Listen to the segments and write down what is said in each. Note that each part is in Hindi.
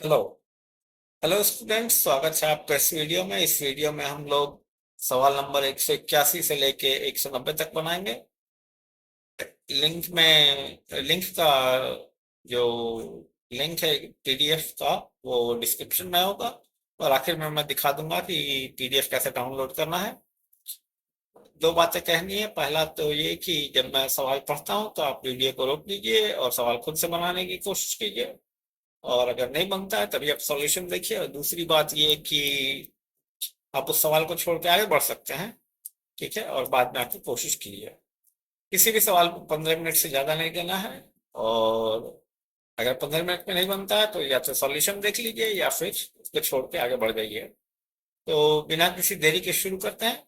हेलो। हेलो स्टूडेंट्स, स्वागत है आपका इस वीडियो में हम लोग सवाल नंबर 181 से लेके 190 तक बनाएंगे। लिंक का जो लिंक है पीडीएफ का, वो डिस्क्रिप्शन में होगा। और आखिर में मैं दिखा दूंगा कि पीडीएफ कैसे डाउनलोड करना है। दो बातें कहनी है। पहला तो ये कि जब मैं सवाल पढ़ता हूँ तो आप वीडियो को रोक दीजिए और सवाल खुद से बनाने की कोशिश कीजिए। और अगर नहीं बनता है तभी आप सॉल्यूशन देखिए। और दूसरी बात ये कि आप उस सवाल को छोड़ के आगे बढ़ सकते हैं, ठीक है, और बाद में आपकी कोशिश कीजिए। किसी भी सवाल को 15 मिनट से ज़्यादा नहीं देना है। और अगर 15 मिनट में नहीं बनता है तो या तो सॉल्यूशन देख लीजिए या फिर उसको छोड़ के आगे बढ़ जाइए। तो बिना किसी देरी के शुरू करते हैं।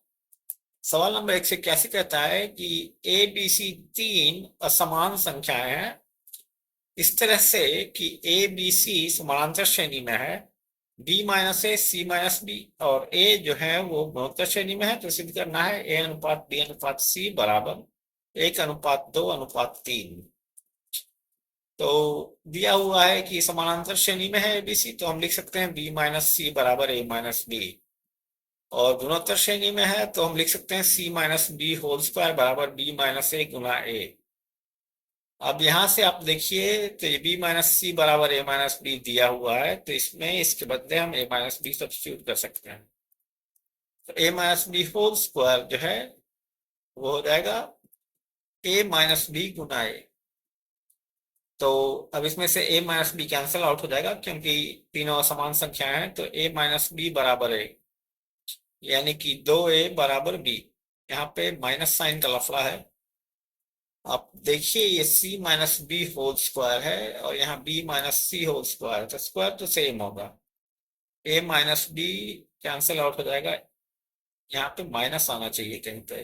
सवाल नंबर 181 कहता है कि ए बी सी तीन असमान संख्याएं हैं इस तरह से कि ए बी सी समानांतर श्रेणी में है। बी माइनस ए सी माइनस बी और ए जो है वो गुणोत्तर श्रेणी में है। तो सिद्ध करना है ए अनुपात बी अनुपात सी बराबर 1:2:3। तो दिया हुआ है कि समानांतर श्रेणी में है एबीसी, तो हम लिख सकते हैं बी माइनस सी बराबर ए माइनस बी। और गुणोत्तर श्रेणी में है तो हम लिख सकते हैं सी माइनस बी होल स्क्वायर बराबर बी माइनस ए गुना ए। अब यहां से आप देखिए तो ये बी माइनस सी बराबर ए माइनस बी दिया हुआ है, तो इसमें इसके बदले हम ए माइनस बी सब्स्टिट्यूट कर सकते हैं। तो ए माइनस बी होल स्क्वायर जो है वो हो जाएगा ए माइनस बी गुना ए। तो अब इसमें से ए माइनस बी कैंसिल आउट हो जाएगा क्योंकि तीनों समान संख्याएं हैं। तो ए माइनस बी बराबर ए, यानी कि 2a बराबर बी। यहाँ पे माइनस साइन का लफड़ा है। आप देखिए ये c minus B whole square है और यहाँ b minus C whole square है, तो स्क्वायर तो सेम होगा। a minus B cancel out हो जाएगा। यहाँ पे माइनस आना चाहिए कहीं पे,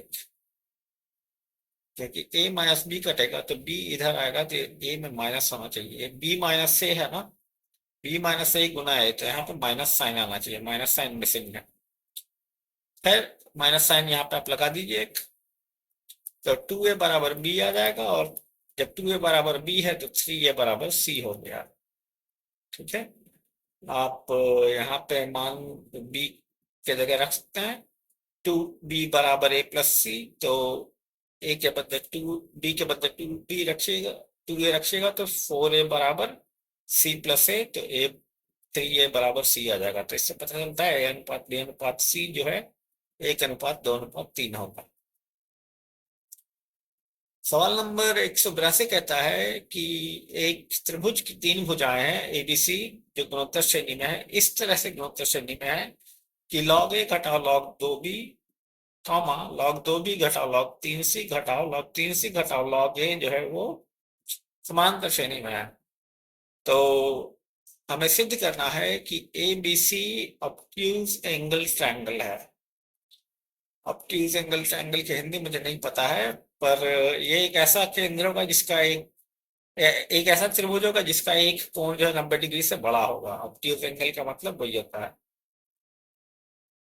क्योंकि a माइनस बी कटेगा तो b इधर आएगा, तो a में माइनस आना चाहिए। b माइनस से है ना, b माइनस से गुना है, तो यहाँ पे माइनस साइन आना चाहिए। माइनस साइन मिसिंग है। खैर, माइनस साइन यहाँ पे आप लगा दीजिए। तो 2a बराबर b आ जाएगा, और जब 2a बराबर b है तो 3a बराबर c हो गया। ठीक है। आप यहाँ पे मान b के जगह रख सकते हैं। 2b बराबर a प्लस सी, तो a के बदले 2b के बदले 2b रखिएगा, 2a रखिएगा तो 4a बराबर c प्लस a, तो a 3a बराबर c आ जाएगा। तो इससे पता चलता है a अनुपात b अनुपात c जो है 1:2:3 होगा। सवाल नंबर 182 कहता है कि एक त्रिभुज की तीन भुजाएं हैं एबीसी, जो गुणोत्तर श्रेणी में है। इस तरह से गुणोत्तर श्रेणी में है कि लॉग ए घटाओ लॉग दो बी, कॉमा लॉग दो बी घटाओ लॉग तीन सी घटाओ लॉग तीन सी घटाओ लॉग ए जो है वो समांतर श्रेणी में है। तो हमें सिद्ध करना है कि A B C obtuse angle triangle है। ऑब्ट्यूज एंगल ट्रायंगल की हिंदी मुझे नहीं पता है, पर ये एक ऐसा केंद्र होगा जिसका एक ऐसा त्रिभुज होगा जिसका एक कोण जो है 90 डिग्री से बड़ा होगा। ऑब्ट्यूज एंगल का मतलब वही होता है।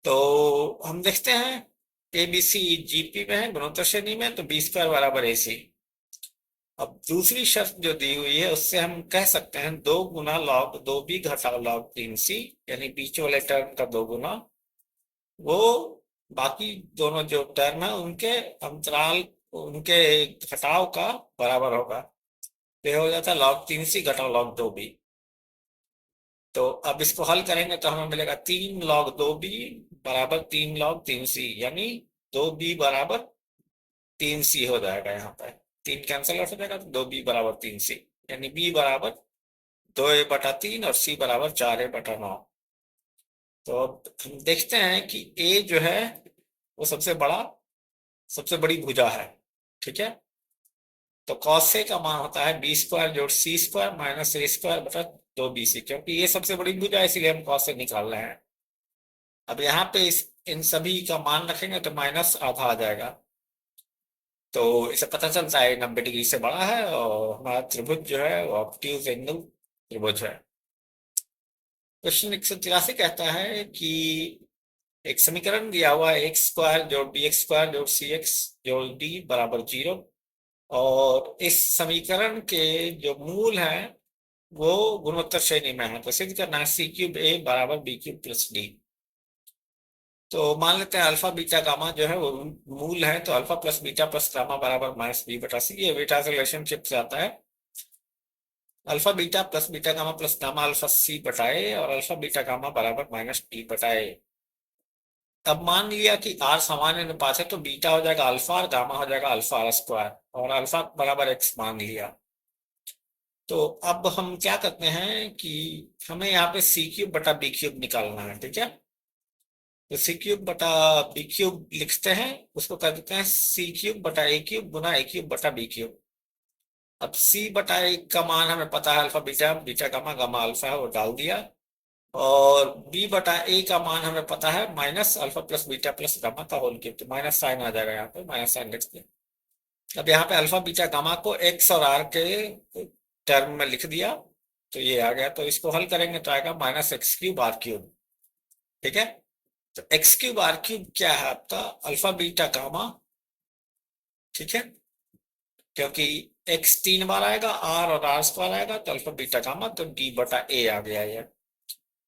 तो हम देखते हैं ए बी सी जीपी में है, गुणोत्तर श्रेणी में, तो बी स्क्वायर बराबर ए सी। अब दूसरी शर्त जो दी हुई है उससे हम कह सकते हैं 2 गुना लॉग दो बी घटाओ लॉग तीन सी, यानी बीच वाले टर्म का 2 गुना, वो बाकी दोनों जो टर्म है उनके अंतराल, उनके घटाव का बराबर होगा। तो ये हो जाता है लॉग तीन सी घटाओ लॉग दो बी। तो अब इसको हल करेंगे तो हमें मिलेगा 3 log 2b बराबर 3 log 3c, यानी 2b बराबर 3c हो जाएगा। यहाँ पे 3 कैंसिल आउट हो जाएगा, तो 2b बराबर 3c, यानी b बराबर 2a/3 और c बराबर 4a/9। तो अब हम देखते हैं कि a जो है वो सबसे बड़ी भुजा है। ठीक है। तो cos a का मान होता है बी स्क्वायर जोड़ सी स्क्वायर माइनस ए स्क्वायर बटा 2bc, क्योंकि ये सबसे बड़ी भुजा है इसीलिए हम cos a निकाल रहे हैं। अब यहाँ पे इन सभी का मान रखेंगे तो माइनस आधा आ जाएगा। तो इसे पता चलता है 90 डिग्री से बड़ा है और हमारा त्रिभुज जो है वो ऑब्ट्यूज एंगल त्रिभुज है। क्वेश्चन 183 कहता है कि एक समीकरण दिया हुआ है एक्स स्क्वायर जोड़ बी एक्स स्क्वायर जोड़ सी एक्स जोड़ डी बराबर 0। और इस समीकरण के जो मूल हैं वो गुणोत्तर श्रेणी में है। तो सिद्ध करना है सी क्यूब ए बराबर बी क्यूब प्लस डी। तो मान लेते हैं अल्फा बीटा गामा जो है वो मूल है, तो alpha plus beta plus gamma बराबर माइनस बी बटा सी। ये बीटा से रिलेशनशिप से आता है। Alpha beta plus beta gamma plus gamma alpha C बटाए और अल्फा बीटा गामा बराबर माइनस डी बटाए। अब मान लिया कि आर सामान्य अनुपात है, तो बीटा हो जाएगा अल्फा और गामा हो जाएगा अल्फा आर स्क्वायर, और अल्फा बराबर एक्स मान लिया। तो अब हम क्या करते हैं कि हमें यहाँ पे सी क्यूब बटा बी क्यूब निकालना है, ठीक है। तो सी क्यूब बटा बी क्यूब लिखते हैं, उसको कर देते हैं सी क्यूब बटा ए क्यूब गुना ए क्यूब बटा बी क्यूब। अब सी बटा ए का मान हमें पता है alpha beta, beta gamma gamma alpha है, वो डाल दिया। और बी बटा ए का मान हमें पता है minus alpha plus beta plus gamma का होल क्यूब, तो माइनस साइन आ जाएगा, यहाँ पे माइनस साइन लिख दिया। अब यहाँ पे अल्फा बीटा गामा को एक्स और आर के टर्म में लिख दिया, तो ये आ गया। तो इसको हल करेंगे तो आएगा minus x cube R cube, ठीक है। तो एक्स क्यूब आर क्यूब क्या है आपका अल्फा बीटा गामा, ठीक है, क्योंकि एक्स 3 बार आएगा, आर और आर स्क्वायर आएगा, तो अल्फा बीटा गामा, तो डी बटा ए आ गया। ये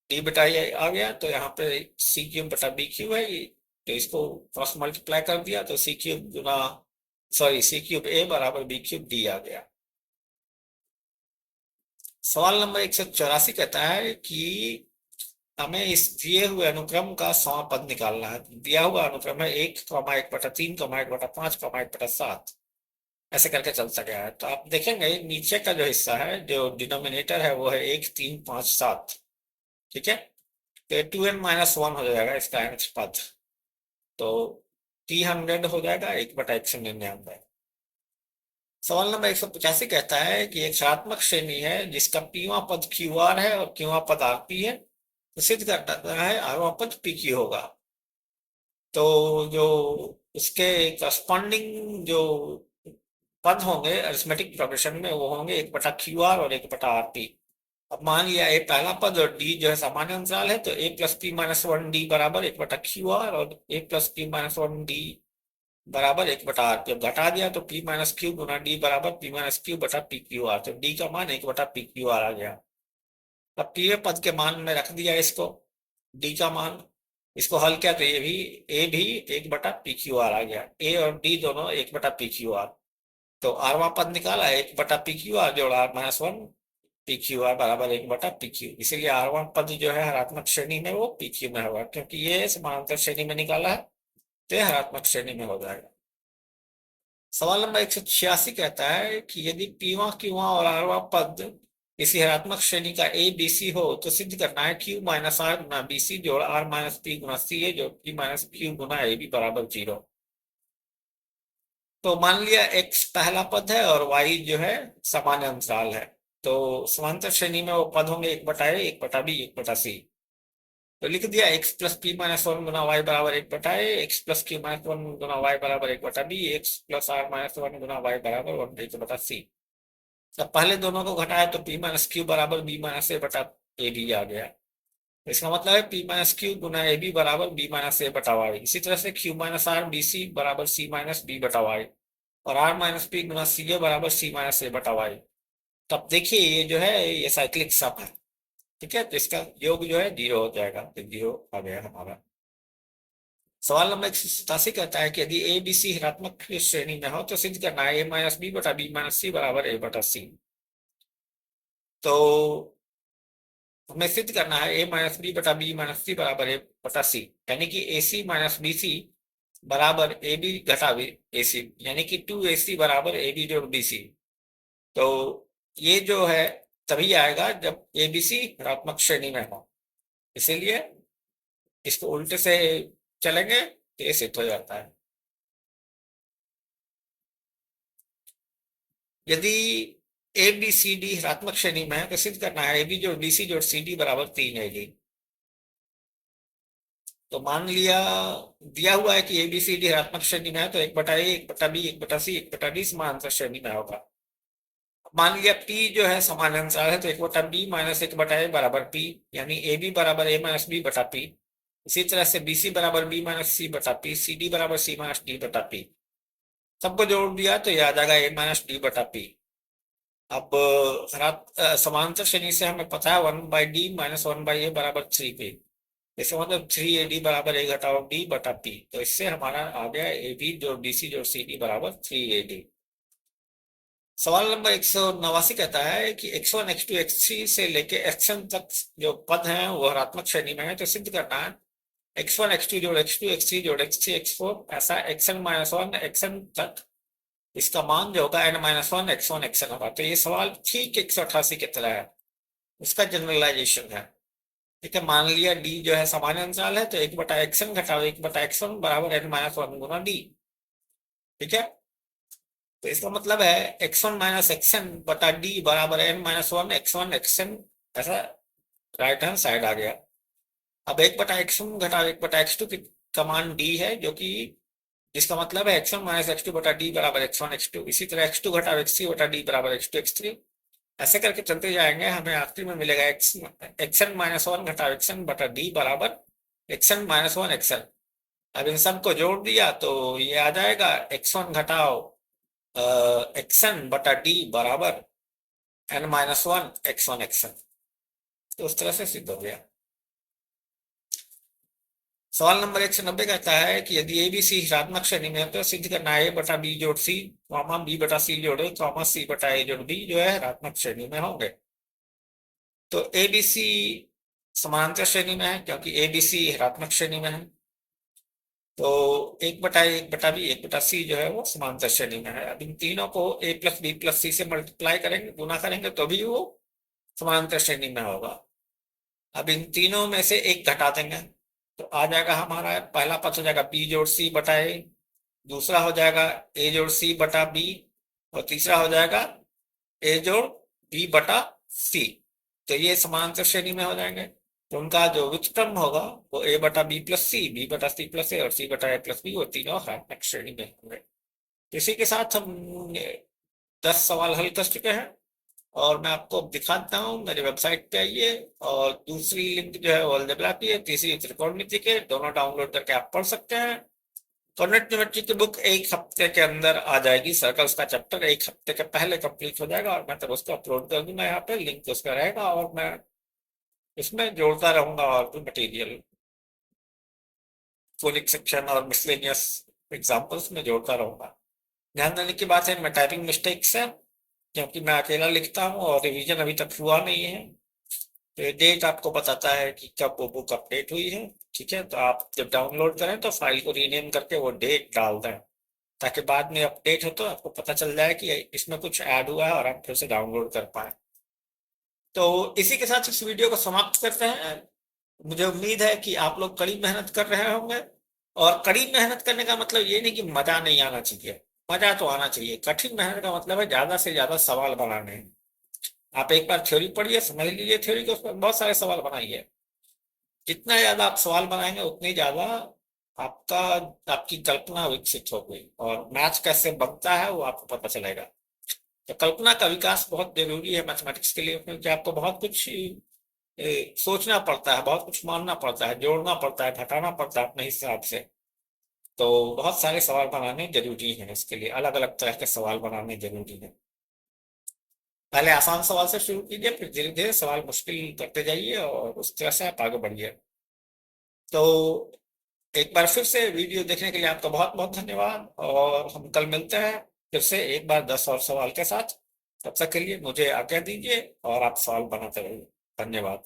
डी बटा ए आ गया, तो यहाँ पे सी क्यूब बटा बी क्यूब है, तो इसको क्रॉस मल्टीप्लाई कर दिया, तो सी क्यूब गुना सॉरी सी क्यूब ए बराबर बी क्यूब डी आ गया। सवाल नंबर 184 कहता है कि हमें इस दिए हुए अनुक्रम का समापद निकालना है। दिया हुआ अनुक्रम है 1,1/3,1/5,1/7, ऐसे करके चलता गया है। तो आप देखेंगे नीचे का जो हिस्सा है, जो डिनोमिनेटर है, वो है 1, 3, 5, 7, ठीक है। तो 2n-1 हो जाएगा इसका nth पद, तो 300 हो जाएगा 1/199। सवाल नंबर 185 कहता है कि एक ऋणात्मक श्रेणी है जिसका पीवा पद क्यू आर है और क्यूवा पद आर पी है, तो सिद्ध करता है आरवा पद पी क्यू होगा। तो जो उसके करस्पॉन्डिंग जो पद होंगे अरिथमेटिक प्रोग्रेशन में, वो होंगे 1/क्यू आर और 1/आर पी। अब मान लिया ए पहला पद और डी जो है सामान्य अंतराल है, तो a+p-1d बराबर 1/क्यू आर और a+p-1d बराबर 1/r। जब घटा दिया तो p-q गुना d बराबर p-q बटा pqr, तो d का मान 1/pqr आ गया। अब पीवे पद के मान में रख दिया इसको, d का मान, इसको हल किया तो ये भी a भी 1/pqr आ गया। a और d दोनों 1/pqr, तो आरवा पद निकाला 1/pqr जोड़ r-1 pqr बराबर 1/pq। इसीलिए आरवा पद जो है हरात्मक श्रेणी में वो pq में होगा, क्योंकि ये समानांतर श्रेणी में निकाला है, तो ये हरात्मक श्रेणी में हो जाएगा। सवाल नंबर 186 कहता है कि यदि पीवा क्यूवा और आरवा पद किसी हरात्मक श्रेणी का ए बी सी हो, तो सिद्ध करना है क्यू माइनस आर गुना बी सी जोड़ आर माइनस पी गुना सी ए जोड़ पी माइनस क्यू गुना ए बी बराबर 0। तो मान लिया x पहला पद है और y जो है सामान्य अंतराल है, तो समांतर श्रेणी में वो पद होंगे 1/a 1/b 1/c। तो लिख दिया x+p-1 गुना y बराबर 1/a, x+q-1 गुना y बराबर 1/b, x+r-1 गुना y बराबर 1/c। अब पहले दोनों को घटाया तो p-q बराबर b-a बटा ab आ गया। तो इसका मतलब है p-q गुना ab बराबर b-a बटा y। इसी तरह से q-r bc बराबर c-b बटा y, और r-p गुना ca बराबर c-a बटा y। तब देखिए ये जो है ये साइक्लिक सम है, ठीक है। तो इसका योग जो है 0 हो जाएगा, तो 0 आ गया हमारा। सवाल नंबर 187 कहता है कि यदि ए बी सी ऋणात्मक श्रेणी में हो, तो सिद्ध करना है a-b बटा b-c बराबर a बटा c। तो हमें सिद्ध करना है a-b बटा b-c बराबर a बटा c, यानी कि ac माइनस bc बराबर ab घटा ac, यानी कि 2ac बराबर ab जोड़ bc। तो ये जो है तभी आएगा जब abc ऋणात्मक श्रेणी में हो, इसीलिए इसको उल्टे से चलेंगे तो ये सिद्ध हो जाता है। यदि ए बी सी डी ऋणात्मक श्रेणी में है, तो सिद्ध करना है ए बी जोड़ बी सी जोड़ सी डी बराबर 3 है। तो मान लिया दिया हुआ है कि ए बी सी डी ऋणात्मक श्रेणी में है, तो 1/a 1/b 1/c 1/d समानांतर श्रेणी में होगा। मान लिया P जो है समान अंतराल है, तो 1/b माइनस 1/a बराबर P, यानी ए बी बराबर a माइनस b बटा P। इसी तरह से बी सी बराबर b माइनस c बटा P, सी डी बराबर c माइनस d बटा P। सबको जोड़ दिया तो ये आ जाएगा a माइनस d बटा P। अब समांतर श्रेणी से हमें पता है 1/d माइनस 1/a बराबर 3p। इसका मतलब 3ad बराबर a घटाओ d बटा p। तो इससे हमारा आ गया ab जोड़ dc जोड़ cd बराबर 3ad। सवाल नंबर 189 कहता है कि x1 x2 x3 से लेके xn तक जो पद हैं वो ऋणात्मक श्रेणी में है। तो सिद्ध करना है x1 x2 जोड़ x2 x3 जोड़ x3 x4 ऐसा xn माइनस 1 xn तक इसका मान जो होगा n माइनस 1 x1 xn होगा। तो ये सवाल ठीक 188 की तरह है, उसका जनरलाइजेशन है। ठीक है, मान लिया d जो है सामान्य अंतराल है, तो 1/xn घटाओ 1/x1 बराबर n माइनस 1 गुना d। ठीक है, तो इसका मतलब है x1 माइनस एक्सन बटा d बराबर n माइनस 1 x1 xn। ऐसा राइट हैंड साइड आ गया। अब 1/x1 घटाओ 1/x2 का मान d है, जो कि जिसका मतलब है x1 माइनस x2 बटा d बराबर x1 x2। इसी तरह x2 घटाओ x3 बटा d बराबर x2 x3। ऐसे करके चलते जाएंगे, हमें आखिरी में मिलेगा xn माइनस 1 घटाओ xn बटा d बराबर xn माइनस 1 xn। अब इन सब को जोड़ दिया तो ये आ जाएगा x1 घटाओ xn बटा d बराबर n माइनस 1 x1 xn। तो उस तरह से सिद्ध हो गया। सवाल नंबर 190 कहता है कि यदि ए बी सी ऋणात्मक श्रेणी में है तो सिद्ध करना है a बटा b जोड़ c कॉमा b बटा c जोड़े कॉमा c बटा a जोड़ b जो है ऋणात्मक श्रेणी में होंगे। तो ए बी सी समानांतर श्रेणी में है क्योंकि ए बी सी ऋणात्मक श्रेणी में है। तो 1/1/b 1/c जो है वो समांतर श्रेणी में है। अब इन तीनों को a प्लस बी प्लस सी से मल्टीप्लाई करेंगे, गुना करेंगे, तो भी वो समांतर श्रेणी में होगा। अब इन तीनों में से एक घटा देंगे तो आ जाएगा हमारा पहला पद हो जाएगा b जोड़ c बटा a, दूसरा हो जाएगा a जोड़ c बटा b, और तीसरा हो जाएगा a जोड़ b बटा c। तो ये समांतर श्रेणी में हो जाएंगे। तो उनका जो व्युत्क्रम होगा वो a बटा b प्लस सी, b बटा c प्लस a और c बटा a प्लस b, वो तीनों ऋणात्मक श्रेणी में होंगे। इसी के साथ हम 10 सवाल हल कर चुके हैं और मैं आपको दिखाता हूँ। मेरे वेबसाइट पे आइए, और दूसरी लिंक जो है वो अलजेब्रा की है, तीसरी त्रिकोणमिति के, दोनों डाउनलोड करके आप पढ़ सकते हैं। कॉर्डिनेट ज्योमेट्री की बुक एक हफ्ते के अंदर आ जाएगी। सर्कल्स का चैप्टर एक हफ्ते के पहले कंप्लीट हो जाएगा और मैं तब उसको अपलोड कर दूंगा। यहाँ पे लिंक उसका रहेगा और मैं इसमें जोड़ता रहूंगा और भी मटेरियल, फोनिक सेक्शन और मिसलेनियस एग्जाम्पल्स में जोड़ता रहूंगा। ध्यान देने की बात है, मैं टाइपिंग मिस्टेक्स है क्योंकि मैं अकेला लिखता हूँ और रिवीजन अभी तक हुआ नहीं है। तो ये डेट आपको बताता है कि कब वो बुक अपडेट हुई है। ठीक है, तो आप जब डाउनलोड करें तो फाइल को रीनेम करके वो डेट डाल दें, ताकि बाद में अपडेट हो तो आपको पता चल जाए कि इसमें कुछ ऐड हुआ है और आप फिर से डाउनलोड कर पाए। तो इसी के साथ इस वीडियो को समाप्त करते हैं। मुझे उम्मीद है कि आप लोग कड़ी मेहनत कर रहे होंगे, और कड़ी मेहनत करने का मतलब ये नहीं कि मजा नहीं आना चाहिए, मजा तो आना चाहिए। कठिन मेहनत का मतलब है ज्यादा से ज्यादा सवाल बनाने हैं। आप एक बार थ्योरी पढ़िए, समझ लीजिए थ्योरी को, उसमें बहुत सारे सवाल बनाइए। जितना ज्यादा आप सवाल बनाएंगे उतनी ज्यादा आपका आपकी कल्पना विकसित होगी, और मैथ्स कैसे बनता है वो आपको पता चलेगा। तो कल्पना का विकास बहुत जरूरी है मैथमेटिक्स के लिए, क्योंकि आपको बहुत कुछ सोचना पड़ता है, बहुत कुछ मानना पड़ता है, जोड़ना पड़ता है, घटाना पड़ता है अपने हिसाब से। तो बहुत सारे सवाल बनाने जरूरी हैं, इसके लिए अलग अलग तरह के सवाल बनाने जरूरी है। पहले आसान सवाल से शुरू कीजिए, फिर धीरे धीरे सवाल मुश्किल करते जाइए और उस तरह से आप आगे बढ़िए। तो एक बार फिर से वीडियो देखने के लिए आपका बहुत बहुत धन्यवाद, और हम कल मिलते हैं फिर से एक बार 10 और सवाल के साथ। तब तक के लिए मुझे आज्ञा दीजिए और आप सवाल बनाते रहिए। धन्यवाद।